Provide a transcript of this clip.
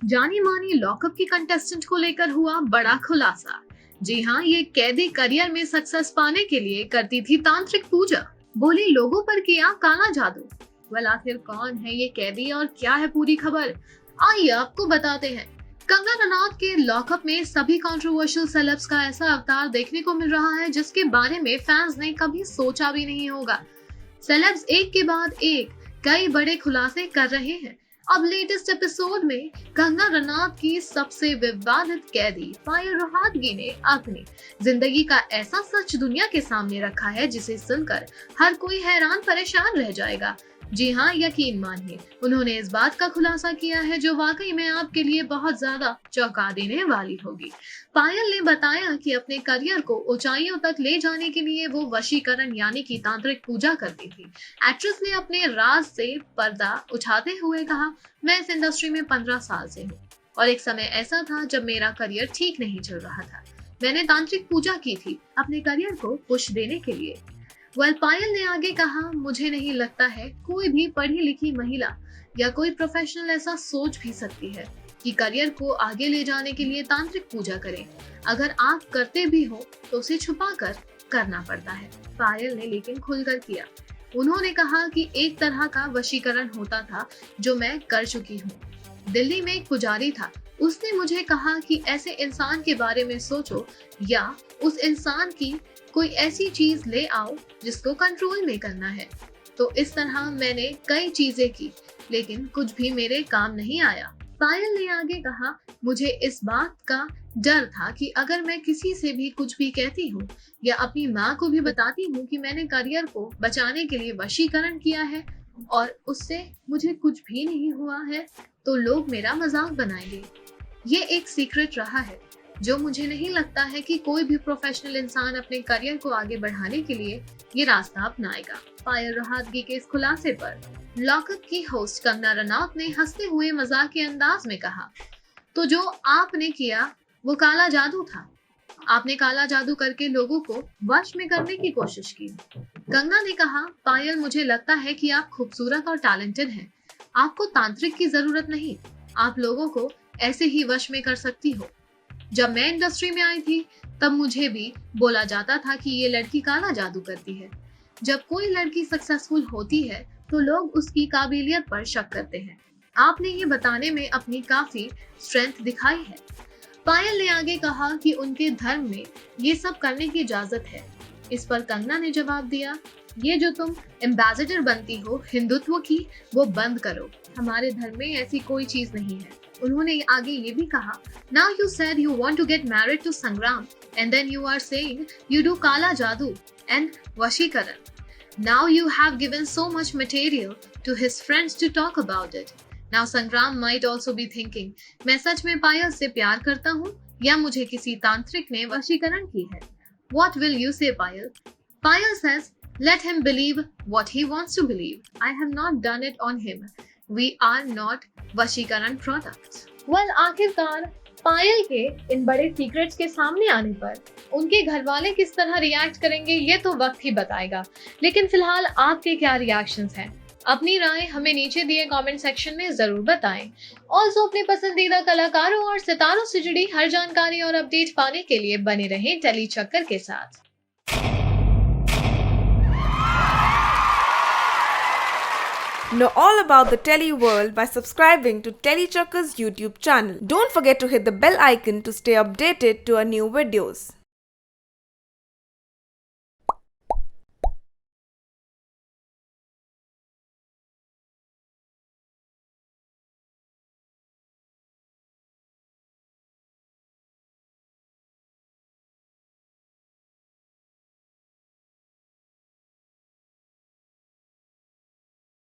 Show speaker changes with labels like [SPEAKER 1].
[SPEAKER 1] जानी मानी लॉकअप की कंटेस्टेंट को लेकर हुआ बड़ा खुलासा। जी हाँ, ये कैदी करियर में सक्सेस पाने के लिए करती थी तांत्रिक पूजा। बोली लोगों पर किया काला जादू। वेल, आखिर कौन है ये कैदी और क्या है पूरी खबर, आइए आपको बताते हैं। कंगना रनौत के लॉकअप में सभी कंट्रोवर्शियल सेलेब्स का ऐसा अवतार देखने को मिल रहा है जिसके बारे में फैंस ने कभी सोचा भी नहीं होगा। सेलेब्स एक के बाद एक कई बड़े खुलासे कर रहे हैं। अब लेटेस्ट एपिसोड में कंगना रनौत की सबसे विवादित कैदी पायल रोहतगी ने अपनी जिंदगी का ऐसा सच दुनिया के सामने रखा है जिसे सुनकर हर कोई हैरान परेशान रह जाएगा। जी हाँ, यकीन मानिए, उन्होंने इस बात का खुलासा किया है जो वाकई में आपके लिए बहुत ज्यादा चौंका देने वाली होगी। पायल ने बताया कि अपने करियर को ऊंचाइयों तक ले जाने के लिए वो वशीकरण यानी कि तांत्रिक पूजा करती थी। एक्ट्रेस ने अपने राज से पर्दा उठाते हुए कहा, मैं इस इंडस्ट्री में 15 साल से हूँ और एक समय ऐसा था जब मेरा करियर ठीक नहीं चल रहा था। मैंने तांत्रिक पूजा की थी अपने करियर को पुश देने के लिए। पायल ने आगे कहा, मुझे नहीं लगता है कोई भी पढ़ी लिखी महिला या कोई प्रोफेशनल ऐसा सोच भी सकती है कि करियर को आगे ले जाने के लिए तांत्रिक पूजा करें। अगर आप करते भी हो तो उसे छुपाकर करना पड़ता है। पायल ने लेकिन खुलकर किया। उन्होंने कहा कि एक तरह का वशीकरण होता था जो मैं कर चुकी हूँ। दिल्ली में एक पुजारी था, उसने मुझे कहा कि ऐसे इंसान के बारे में सोचो या उस इंसान की कोई ऐसी चीज ले आओ जिसको कंट्रोल में करना है। तो इस तरह मैंने कई चीजें की लेकिन कुछ भी मेरे काम नहीं आया। पायल ने आगे कहा, मुझे इस बात का डर था कि अगर मैं किसी से भी कुछ भी कहती हूँ या अपनी माँ को भी बताती हूँ कि मैंने करियर को बचाने के लिए वशीकरण किया है और उससे मुझे कुछ भी नहीं हुआ है तो लोग मेरा मजाक बनाएंगे। ये एक सीक्रेट रहा है जो मुझे नहीं लगता है कि कोई भी प्रोफेशनल इंसान अपने करियर को आगे बढ़ाने के लिए ये रास्ता अपनाएगा। पायल रोहतगी के इस खुलासे पर लॉकअप की होस्ट कंगना रनौत ने हंसते हुए मजाक के अंदाज में कहा, तो जो आपने किया वो काला जादू था। आपने काला जादू करके लोगों को वश में करने की कोशिश की। कंगना ने कहा, पायल मुझे लगता है कि आप खूबसूरत और टैलेंटेड हैं। आपको तांत्रिक की जरूरत नहीं, आप लोगों को ऐसे ही वश में कर सकती हो। जब मैं इंडस्ट्री में आई थी तब मुझे भी बोला जाता था कि ये लड़की काला जादू करती है। जब कोई लड़की सक्सेसफुल होती है तो लोग उसकी काबिलियत पर शक करते हैं। आपने ये बताने में अपनी काफी स्ट्रेंथ दिखाई है। पायल ने आगे कहा कि उनके धर्म में ये सब करने की इजाजत है। इस पर कंगना ने जवाब दिया, ये जो तुम एम्बेसडर बनती हो हिंदुत्व की, वो बंद करो। हमारे धर्म में ऐसी कोई चीज नहीं है। उन्होंने आगे ये भी कहा, Now you said you want to get married to Sangram and then you are saying you do kala jadoo and vashikaran. Now you have given so much material to his friends to talk about it. Now Sangram might also be thinking, मैं सच में पायल से प्यार करता हूँ या मुझे किसी तांत्रिक ने वशीकरण की है। What will you say, Payal? Payal says, let him believe what he wants to believe. I have not done it on him. We are not वशीकरण प्रोडक्ट्स। आखिरकार पायल के इन बड़े सीक्रेट्स के सामने आने पर उनके घर वाले किस तरह रिएक्ट करेंगे ये तो वक्त ही बताएगा। लेकिन फिलहाल आपके क्या रिएक्शंस हैं? अपनी राय हमें नीचे दिए कमेंट सेक्शन में जरूर बताएं। ऑल्सो अपने पसंदीदा कलाकारों और सितारों से जुड़ी हर जानकारी और अपडेट पाने के लिए बने रहें टेली चक्कर के साथ।
[SPEAKER 2] Know all about the Telly world by subscribing to Telly Chakka's YouTube channel. Don't forget to hit the bell icon to stay updated to our new videos.